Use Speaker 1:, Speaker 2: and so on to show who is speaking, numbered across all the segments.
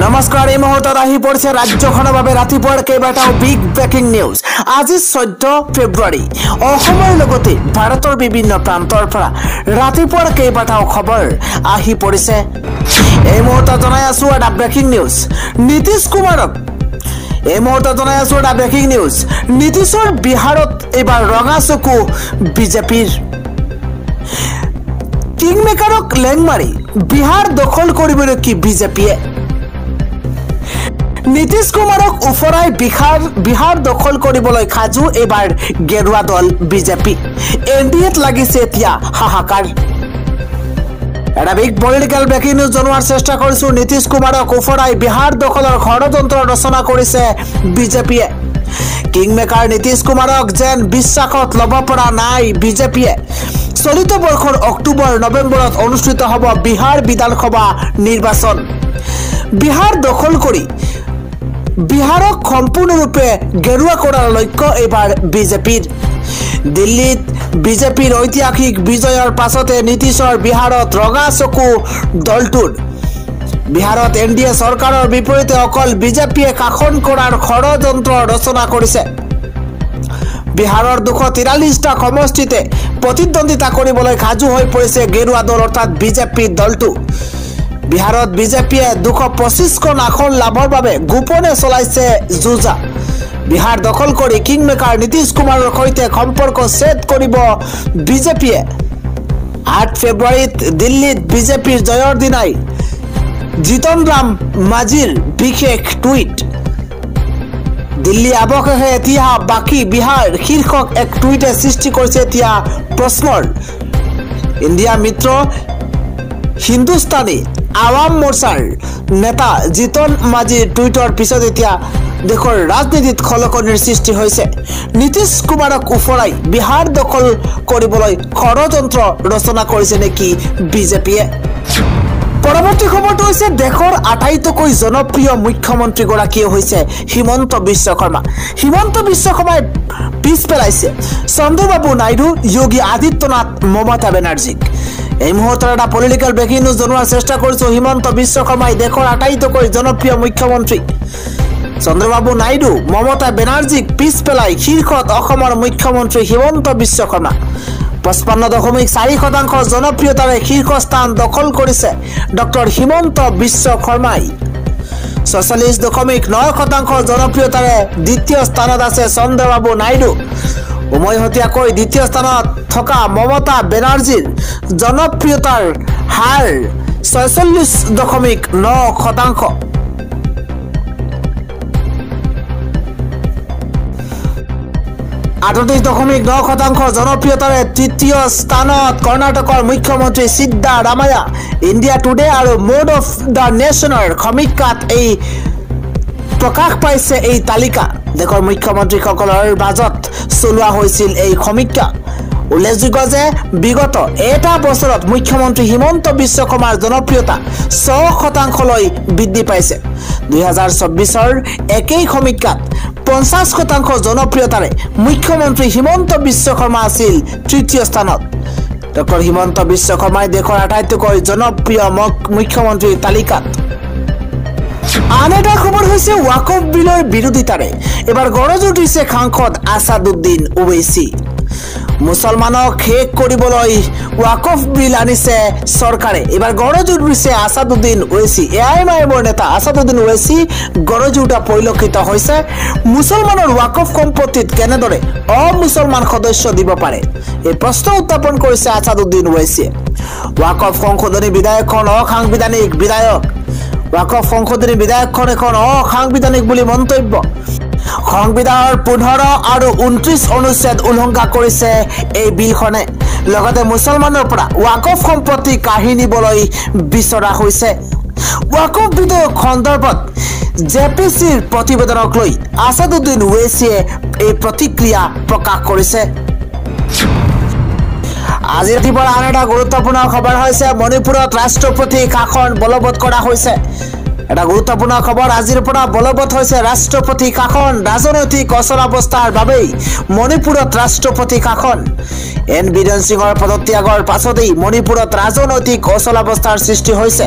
Speaker 1: নমস্কাৰ এই মুহূৰ্তত আহি পৰিছে ৰাজ্যখনৰ বাবে ৰাতিপুৱাৰ কেইবাটাও বিগ ব্ৰেকিং নিউজ। আজি 14 ফেব্ৰুৱাৰী অসমৰ লগতে ভাৰতৰ বিভিন্ন প্ৰান্তৰ পৰা ৰাতিপুৱাৰ কেইবাটাও খবৰ আহি পৰিছে। এই মুহূৰ্তত জনাই আছো এটা ব্ৰেকিং নিউজ। নীতিশ কুমাৰক এই মুহূৰ্তত জনাই আছো এটা ব্ৰেকিং নিউজ। নীতিশৰ বিহাৰত এবাৰ ৰঙা চকু বিজেপিৰ। কিংমেকাৰক লেং মাৰি বিহাৰ দখল কৰিবলৈ কি বিজেপিয়ে? নীতিশ কুমাৰক উফৰাই বিহাৰ দখল কৰিবলৈ খাজু এবাৰ গেৰুৱা দল বিজেপি। এনডিএত লাগিছে এতিয়া হাহাকাৰ। এটা বিগ পলিটিকেল ব্ৰেকিং নিউজ জনোৱাৰ চেষ্টা কৰিছো। নীতিশ কুমাৰক উফৰাই বিহাৰ দখলৰ ষড়যন্ত্ৰ ৰচনা কৰিছে বিজেপিয়ে। কিংমেকাৰ নীতিশ কুমাৰক যেন বিশ্বাসত ল'ব পৰা নাই বিজেপিয়ে। চলিত বৰ্ষৰ অক্টোবৰ নৱেম্বৰত অনুষ্ঠিত হ'ব বিহাৰ বিধানসভা নিৰ্বাচন। বিহাৰ দখল কৰি বিহাৰক সম্পূৰ্ণৰূপে গেৰুৱা কৰাৰ লক্ষ্য এইবাৰ বিজেপিৰ। দিল্লীত বিজেপিৰ ঐতিহাসিক বিজয়ৰ পাছতে নীতিশৰ বিহাৰত ৰঙা চকু দলটোৰ। বিহাৰত এনডিএ চৰকাৰৰ বিপৰীতে অকল বিজেপিয়ে শাসন কৰাৰ ষড়যন্ত্ৰ ৰচনা কৰিছে। বিহাৰৰ 243টা সমষ্টিতে প্ৰতিদ্বন্দ্বিতা কৰিবলৈ সাজু হৈ পৰিছে গেৰুৱা দল অৰ্থাৎ বিজেপি দলটো। বিহাৰত বিজেপিয়ে 225খন আসন লাভৰ বাবে গোপনে চলাইছে যুঁজা। বিহাৰ দখল কৰি কিংমেকাৰ নীতিশ কুমাৰৰ সৈতে সম্পৰ্ক ছেদ কৰিব বিজেপিয়ে। 8 ফেব্ৰুৱাৰীত দিল্লীত বিজেপিৰ জয়ৰ দিনাই জিতন ৰাম মাঝিৰ বিশেষ টুইট। দিল্লী আৱশেষে এতিয়া বাকী বিহাৰ শীৰ্ষক এক টুইটে সৃষ্টি কৰিছে এতিয়া প্ৰশ্নৰ। ইণ্ডিয়া মিত্ৰ হিন্দুস্তানী আৱাম মোৰ্চাৰ নেতা জিতন মাঝিৰ টুইটৰ পিছত এতিয়া দেশৰ ৰাজনীতিত খলকনিৰ সৃষ্টি হৈছে। নীতিশ কুমাৰক উফৰাই বিহাৰ দখল কৰিবলৈ ষড়যন্ত্ৰ ৰচনা কৰিছে নেকি বিজেপিয়ে? পৰৱৰ্তী খবৰটো হৈছে দেশৰ আটাইতকৈ জনপ্ৰিয় মুখ্যমন্ত্ৰীগৰাকীয়ে হৈছে হিমন্ত বিশ্ব শৰ্মা। হিমন্ত বিশ্ব শৰ্মাই পিছ পেলাইছে চন্দ্ৰবাবু নাইডু, যোগী আদিত্যনাথ, মমতা বেনাৰ্জীক। এই মুহূৰ্তত এটা পলিটিকেল ব্ৰেকিং নিউজ জনোৱাৰ চেষ্টা কৰিছো। হিমন্ত বিশ্ব শৰ্মাই দেশৰ আটাইতকৈ জনপ্ৰিয় মুখ্যমন্ত্ৰী চন্দ্ৰবাবু নাইডু, মমতা বেনাৰ্জীক পিছ পেলাই শীৰ্ষত অসমৰ মুখ্যমন্ত্ৰী হিমন্ত বিশ্ব শৰ্মা। 55.4% জনপ্ৰিয়তাৰে শীৰ্ষস্থান দখল কৰিছে ডক্টৰ হিমন্ত বিশ্ব শৰ্মাই। 46.9% জনপ্ৰিয়তাৰে দ্বিতীয় স্থানত আছে চন্দ্ৰবাবু নাইডু। উমৈহতীয়াকৈ দ্বিতীয় স্থানত থকা মমতা বেনাৰ্জীৰ জনপ্ৰিয়তাৰ হাৰ 46.9%। আৰু 38.9% জনপ্ৰিয়তাৰে তৃতীয় স্থানত কৰ্ণাটকৰ মুখ্যমন্ত্ৰী সিদ্ধাৰামায়া। ইণ্ডিয়া টুডে আৰু মোড অফ দ্য নেশ্যনৰ সমীক্ষাত এই প্ৰকাশ পাইছে এই তালিকা। দেশৰ মুখ্যমন্ত্ৰীসকলৰ মাজত চলোৱা হৈছিল এই সমীক্ষা। উল্লেখযোগ্য যে বিগত এটা বছৰত মুখ্যমন্ত্ৰী হিমন্ত বিশ্ব শৰ্মাৰ জনপ্ৰিয়তা 6%লৈ বৃদ্ধি পাইছে। 2024ৰ একেই সমীক্ষাত 50% জনপ্ৰিয়তাৰে মুখ্যমন্ত্ৰী হিমন্ত বিশ্ব শৰ্মা আছিল তৃতীয় স্থানত। ডক্টৰ হিমন্ত বিশ্ব শৰ্মাই দেশৰ আটাইতকৈ জনপ্ৰিয় মুখ্যমন্ত্ৰীৰ তালিকাত। আন এটা খবৰ হৈছে ৱাকফ বিলৰ বিৰোধিতাৰে এবাৰ গৰজু দিছে সাংসদ আছাদুদ্দিন ওৱেইচি। মুছলমানক শেষ কৰিবলৈ ৱাকফ বিল আনিছে চৰকাৰে। এবাৰ গৰজু দিছে আছাদুদ্দিন ওৱেইচি। এআইএমআইএমৰ নেতা আছাদুদ্দিন ওৱেইচি গৰজু উঠা পৰিলক্ষিত হৈছে। মুছলমানৰ ৱাকফ সম্পত্তিত কেনেদৰে অমুছলমান সদস্য দিব পাৰে এই প্ৰশ্ন উত্থাপন কৰিছে আছাদুদ্দিন ওৱেইচিয়ে। ৱাকফ সংশোধনী বিধেয়কখন অসাংবিধানিক বিধেয়ক। ৱাকফ সংশোধনী বিধেয়কখন এখন অসাংবিধানিক বুলি মন্তব্য। সংবিধানৰ 15 আৰু 29 অনুচ্ছেদ উলংঘা কৰিছে এই বিলখনে। লগতে মুছলমানৰ পৰা ৱাকফ সম্পত্তি কাঢ়ি নিবলৈ বিচৰা হৈছে। ৱাকফ বিধেয়ক সন্দৰ্ভত জেপিচিৰ প্ৰতিবেদনক লৈ আছাদুদ্দিন ওৱেইচিয়ে এই প্ৰতিক্ৰিয়া প্ৰকাশ কৰিছে। আজি ৰাতিপুৱা আন এটা গুৰুত্বপূৰ্ণ খবৰ হৈছে মণিপুৰত ৰাষ্ট্ৰপতি শাসন বলবৎ কৰা হৈছে। এটা গুৰুত্বপূৰ্ণ খবৰ আজিৰ পৰা বলবৎ হৈছে ৰাষ্ট্ৰপতি শাসন। ৰাজনৈতিক অচলাৱস্থাৰ বাবেই মণিপুৰত ৰাষ্ট্ৰপতি শাসন। এন বীৰেন সিঙৰ পদত্যাগৰ পাছতেই মণিপুৰত ৰাজনৈতিক অচলাৱস্থাৰ সৃষ্টি হৈছে।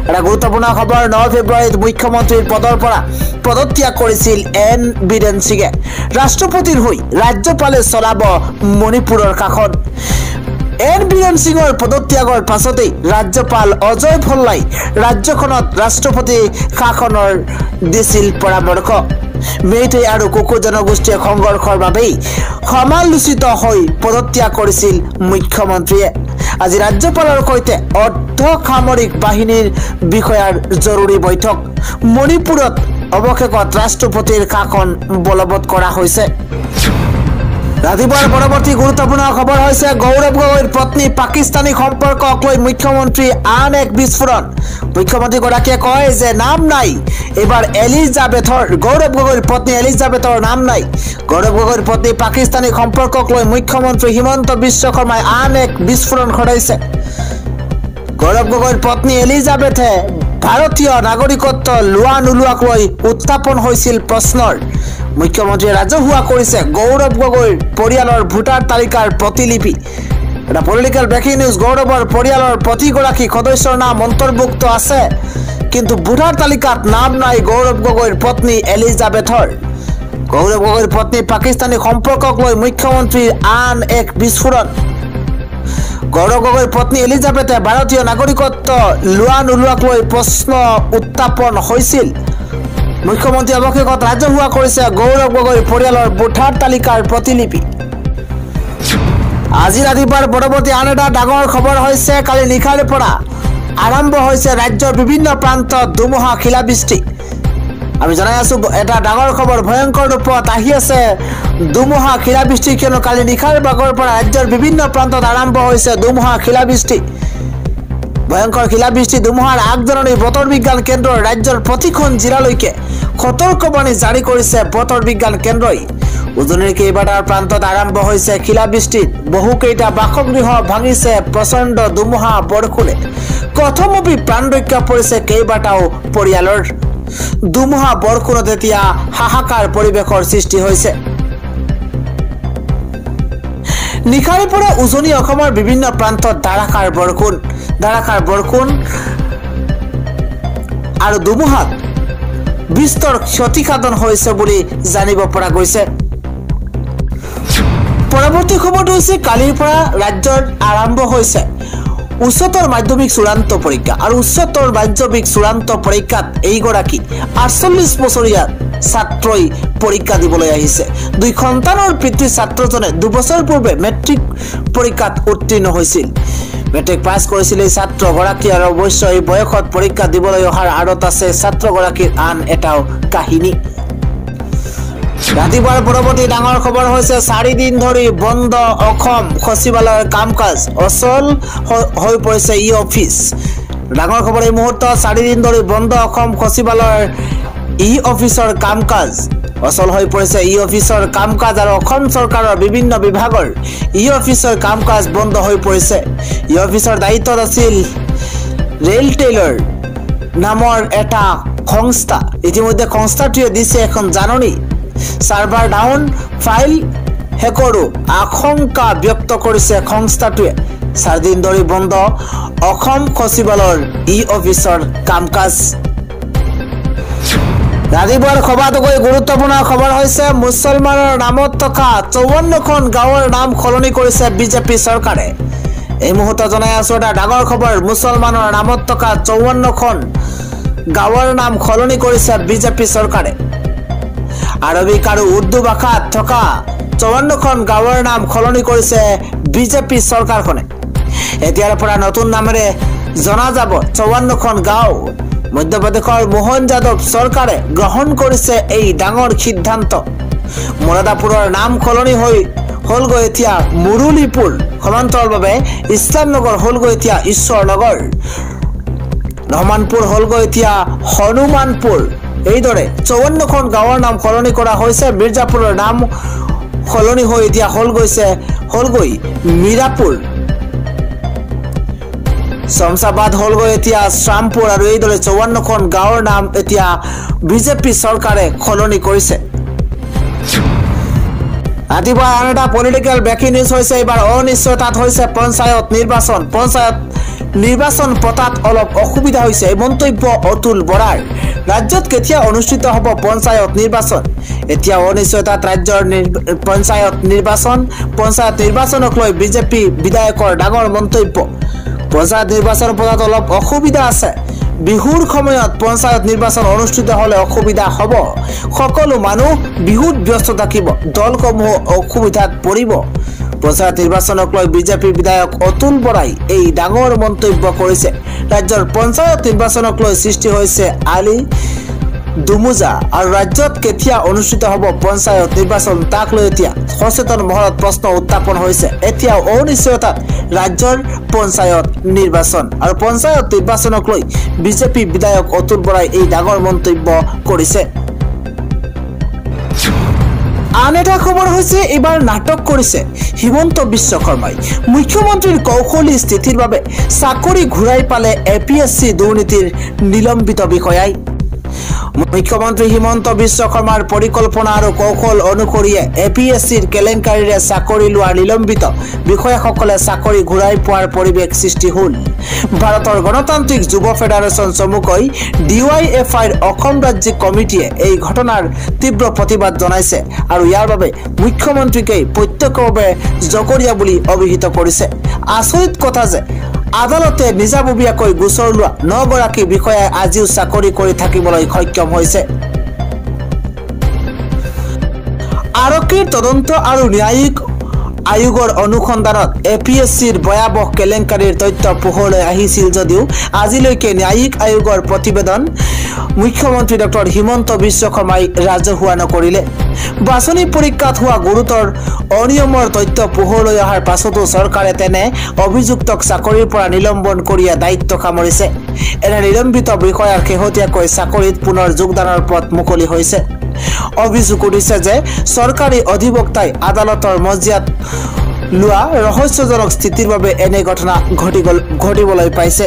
Speaker 1: এটা গুৰুত্বপূৰ্ণ খবৰ 9 ফেব্ৰুৱাৰীত মুখ্যমন্ত্ৰীৰ পদৰ পৰা পদত্যাগ কৰিছিল এন বীৰেন সিঙে ৰাষ্ট্ৰপতিৰ হৈ ৰাজ্যপালে চলাব মণিপুৰৰ শাসন এন বীৰেন সিঙৰ পদত্যাগৰ পাছতেই ৰাজ্যপাল অজয় ভল্লাই ৰাজ্যখনত ৰাষ্ট্ৰপতি শাসনৰ দিছিল পৰামৰ্শ মেইটেই আৰু কুকু জনগোষ্ঠীয় সংঘৰ্ষৰ বাবেই সমালোচিত হৈ পদত্যাগ কৰিছিল মুখ্যমন্ত্ৰীয়ে আজি ৰাজ্যপালৰ সৈতে অৰ্ধসামৰিক বাহিনীৰ বিষয়াৰ জৰুৰী বৈঠক মণিপুৰত অৱশেষত ৰাষ্ট্ৰপতিৰ শাসন বলবৎ কৰা হৈছে ৰাতিপুৱাৰ পৰৱৰ্তী গুৰুত্বপূৰ্ণ খবৰ হৈছে গৌৰৱ গগৈৰ পত্নী পাকিস্তানী সম্পৰ্কক লৈ মুখ্যমন্ত্ৰী আন এক বিস্ফোৰণ মুখ্যমন্ত্ৰীগৰাকীয়ে কয় যে নাম নাই এবাৰ এলিজাবেথৰ গৌৰৱ গগৈৰ পত্নী এলিজাবেথৰ নাম নাই গৌৰৱ গগৈৰ পত্নী পাকিস্তানী সম্পৰ্কক লৈ মুখ্যমন্ত্ৰী হিমন্ত বিশ্ব শৰ্মাই আন এক বিস্ফোৰণ ঘটাইছে গৌৰৱ গগৈৰ পত্নী এলিজাবেথে ভাৰতীয় নাগৰিকত্ব লোৱা নোলোৱাক লৈ উত্থাপন হৈছিল প্ৰশ্নৰ মুখ্যমন্ত্ৰীয়ে ৰাজহুৱা কৰিছে গৌৰৱ গগৈৰ পৰিয়ালৰ ভোটাৰ তালিকাৰ প্ৰতিলিপি এটা পলিটিকেল ব্ৰেকিং নিউজ গৌৰৱৰ পৰিয়ালৰ প্ৰতিগৰাকী সদস্যৰ নাম অন্তৰ্ভুক্ত আছে কিন্তু ভোটাৰ তালিকাত নাম নাই গৌৰৱ গগৈৰ পত্নী এলিজাবেথৰ গৌৰৱ গগৈৰ পত্নী পাকিস্তানী সম্পৰ্কক লৈ মুখ্যমন্ত্ৰীৰ আন এক বিস্ফোৰণ গৌৰৱ গগৈৰ পত্নী এলিজাবেথে ভাৰতীয় নাগৰিকত্ব লোৱা নোলোৱাক লৈ প্ৰশ্ন উত্থাপন হৈছিল মুখ্যমন্ত্ৰী অৱশেষত ৰাজহুৱা কৰিছে গৌৰৱ গগৈৰ পৰিয়ালৰ ভোটাৰ তালিকাৰ প্ৰতিলিপি আজি ৰাতিপুৱাৰ পৰৱৰ্তী আন এটা ডাঙৰ খবৰ হৈছে কালি নিশাৰে পৰা আৰম্ভ হৈছে ৰাজ্যৰ বিভিন্ন প্ৰান্তত ধুমুহা শিলাবৃষ্টি আমি জনাই আছো এটা ডাঙৰ খবৰ ভয়ংকৰ ৰূপত আহি আছে ধুমুহা শিলাবৃষ্টি কিয়নো কালি নিশাৰ ভাগৰ পৰা ৰাজ্যৰ বিভিন্ন প্ৰান্তত আৰম্ভ হৈছে ধুমুহা শিলাবৃষ্টি ভয়ংকৰ শিলাবৃষ্টি ধুমুহাৰ আগজাননী বতৰ বিজ্ঞান কেন্দ্ৰৰ ৰাজ্যৰ প্ৰতিখন জিলালৈকে সতৰ্কবাণী জাৰি কৰিছে বতৰ বিজ্ঞান কেন্দ্ৰই উজনিৰ কেইবাটাৰ প্ৰান্তত আৰম্ভ হৈছে শিলাবৃষ্টিত বহুকেইটা বাসগৃহ ভাঙিছে প্ৰচণ্ড ধুমুহা বৰষুণে কথমপি প্ৰাণ ৰক্ষা পৰিছে কেইবাটাও পৰিয়ালৰ ধুমুহা বৰষুণত এতিয়া হাহাকাৰ পৰিৱেশৰ সৃষ্টি হৈছে নিশাৰে পৰা উজনি অসমৰ বিভিন্ন প্ৰান্তত ধাৰাসাৰ বৰষুণ আৰু ধুমুহাত বিস্তৰ ক্ষতিসাধন হৈছে বুলি জানিব পৰা গৈছে পৰৱৰ্তী খবৰটো হৈছে কালিৰ পৰা ৰাজ্যত আৰম্ভ হৈছে উচ্চতৰ মাধ্যমিক চূড়ান্ত পৰীক্ষা আৰু উচ্চতৰ মাধ্যমিক চূড়ান্ত পৰীক্ষাত এইগৰাকী 48 বছৰীয়া ছাত্ৰই পৰীক্ষা দিবলৈ আহিছে দুই সন্তানৰ পিতৃ ছাত্ৰজনে 2 বছৰ পূৰ্বে মেট্ৰিক পৰীক্ষাত উত্তীৰ্ণ হৈছিল মেট্ৰিক পাছ কৰিছিল এই ছাত্ৰগৰাকী আৰু অৱশ্যে এই বয়সত পৰীক্ষা দিবলৈ অহাৰ আঁৰত আছে ছাত্ৰগৰাকীৰ আন এটাও কাহিনী ৰাতিপুৱাৰ পৰৱৰ্তী ডাঙৰ খবৰ হৈছে 4 দিন ধৰি বন্ধ অসম সচিবালয়ৰ কাম-কাজ অচল হৈ পৰিছে ই অফিচ ডাঙৰ খবৰ এই মুহূৰ্তত 4 দিন ধৰি বন্ধ অসম সচিবালয়ৰ ই অফিচৰ কাম-কাজ অচল হৈ পৰিছে ই অফিচৰ কাম-কাজ আৰু অসম চৰকাৰৰ বিভিন্ন বিভাগৰ ই অফিচৰ কাম-কাজ বন্ধ হৈ পৰিছে ই অফিচৰ দায়িত্বত আছিল ৰেলটেলৰ নামৰ এটা সংস্থা ইতিমধ্যে সংস্থাটোৱে দিছে এখন জাননী সাৰ্ভাৰ ডাউন ফাইল হেকৰো আশংকা ব্যক্ত কৰিছে সংস্থাটোৱে 4 দিন ধৰি বন্ধ অসম সচিবালয়ৰ ই অফিচৰ কাম-কাজ ৰাতিপুৱাৰ খবৰটোকৈ গুৰুত্বপূৰ্ণ খবৰ হৈছে মুছলমানৰ নামত থকা 54খন গাঁৱৰ নাম সলনি কৰিছে বিজেপি চৰকাৰে এই মুহূৰ্তত জনাই আছো এটা ডাঙৰ খবৰ মুছলমানৰ নামত থকা 54খন গাঁৱৰ নাম সলনি কৰিছে বিজেপি চৰকাৰে আৰবিক আৰু উৰ্দু ভাষাত থকা 54খন গাঁৱৰ নাম সলনি কৰিছে বিজেপি চৰকাৰখনে এতিয়াৰ পৰা নতুন নামেৰে জনা যাব 54খন গাঁও মধ্যপ্ৰদেশৰ মোহন যাদৱ চৰকাৰে গ্ৰহণ কৰিছে এই ডাঙৰ সিদ্ধান্ত মুৰাদাপুৰৰ নাম সলনি হলগৈ এতিয়া মুৰুলিপুৰ সমান্তৰালভাৱে ইছলামনগৰ হলগৈ এতিয়া ঈশ্বৰনগৰ ৰহমানপুৰ হলগৈ এতিয়া হনুমানপুৰ এইদৰে 54খন গাঁৱৰ নাম সলনি কৰা হৈছে মিৰ্জাপুৰৰ নাম সলনি হৈ এতিয়া হলগৈ মিৰাপুৰ শমশাবাদ হলগৈ এতিয়া শ্ৰামপুৰ আৰু এইদৰে 54খন গাঁৱৰ নাম এতিয়া বিজেপি চৰকাৰে সলনি কৰিছে ৰাতিপুৱা আন এটা পলিটিকেল ব্ৰেকিং নিউজ হৈছে এইবাৰ অনিশ্চয়তাত হৈছে পঞ্চায়ত নিৰ্বাচন পঞ্চায়ত নিৰ্বাচন পতাত অলপ অসুবিধা হৈছে মন্তব্য অতুল বৰাৰ ৰাজ্যত কেতিয়া অনুষ্ঠিত হ'ব পঞ্চায়ত নিৰ্বাচন এতিয়া অনিশ্চয়তাত ৰাজ্যৰ পঞ্চায়ত নিৰ্বাচনক লৈ বিজেপি বিধায়কৰ ডাঙৰ মন্তব্য পঞ্চায়ত নিৰ্বাচন পতাত অলপ অসুবিধা আছে বিহুৰ সময়ত পঞ্চায়ত নিৰ্বাচন অনুষ্ঠিত হলে অসুবিধা হ'ব সকলো মানুহ বিহুত ব্যস্ত থাকিব দলসমূহ অসুবিধাত পৰিব পঞ্চায়ত নিৰ্বাচনক লৈ বিজেপি বিধায়ক অতুল বৰাই এই ডাঙৰ মন্তব্য কৰিছে ৰাজ্যৰ পঞ্চায়ত নিৰ্বাচনক লৈ সৃষ্টি হৈছে আলি দুমুজা আৰু ৰাজ্যত কেতিয়া অনুষ্ঠিত হ'ব পঞ্চায়ত নিৰ্বাচন তাক লৈ এতিয়া সচেতন মহলত প্ৰশ্ন উত্থাপন হৈছে এতিয়া অনিশ্চয়তাত ৰাজ্যৰ পঞ্চায়ত নিৰ্বাচন আৰু পঞ্চায়ত নিৰ্বাচনক লৈ বিজেপি বিধায়ক অতুল বৰাই এই ডাঙৰ মন্তব্য কৰিছে আন এটা খবৰ হৈছে এবাৰ নাটক কৰিছে হিমন্ত বিশ্ব শৰ্মাই মুখ্যমন্ত্ৰীৰ কৌশলী স্থিতিৰ বাবে চাকৰি ঘূৰাই পালে এপিএছচি দুৰ্নীতিৰ নিলম্বিত বিষয়াই মুখ্যমন্ত্ৰী হিমন্ত বিশ্ব শৰ্মাৰ পৰিকল্পনা আৰু কৌশল অনুসৰি এপিএছচিৰ কেলেংকাৰীৰে চাকৰি লোৱা নিলম্বিত বিষয়াসকলে চাকৰি ঘূৰাই পোৱাৰ পৰিৱেশ সৃষ্টি হ'ল ভাৰতৰ গণতান্ত্ৰিক যুৱ ফেডাৰেচন চমুকৈ ডিৱাইএফআইৰ অসম ৰাজ্যিক কমিটিয়ে এই ঘটনাৰ তীব্ৰ প্ৰতিবাদ জনাইছে আৰু ইয়াৰ বাবে মুখ্যমন্ত্ৰীকে প্ৰত্যক্ষভাৱে জগৰীয়া বুলি অভিহিত কৰিছে আচৰিত কথা যে আদালতে নিজাববীয়াকৈ গোচৰ লোৱা 9 গৰাকী বিষয়াই আজিও চাকৰি কৰি থাকিবলৈ সক্ষম হৈছে আৰক্ষীৰ তদন্ত আৰু ন্যায়িক আয়োগৰ অনুসন্ধানত এপিএছচিৰ ভয়াবহ কেলেংকাৰীৰ তথ্য পোহৰলৈ আহিছিল যদিও আজিলৈকে ন্যায়িক আয়োগৰ প্ৰতিবেদন মুখ্যমন্ত্ৰী ডক্টৰ হিমন্ত বিশ্ব শৰ্মাই ৰাজহুৱা নকৰিলে বাছনি পৰীক্ষাত হোৱা গুৰুতৰ অনিয়মৰ তথ্য পোহৰলৈ অহাৰ পাছতো চৰকাৰে তেনে অভিযুক্তক চাকৰিৰ পৰা নিলম্বন কৰিয়া দায়িত্ব সামৰিছে এনে নিলম্বিত বিষয়াৰ শেহতীয়াকৈ চাকৰিত পুনৰ যোগদানৰ পথ মুকলি হৈছে অভিযোগ উঠিছে যে চৰকাৰী অধিবক্তাই আদালতৰ মজিয়াত লোৱা ৰহস্যজনক স্থিতিৰ বাবে এনে ঘটনা ঘটিবলৈ পাইছে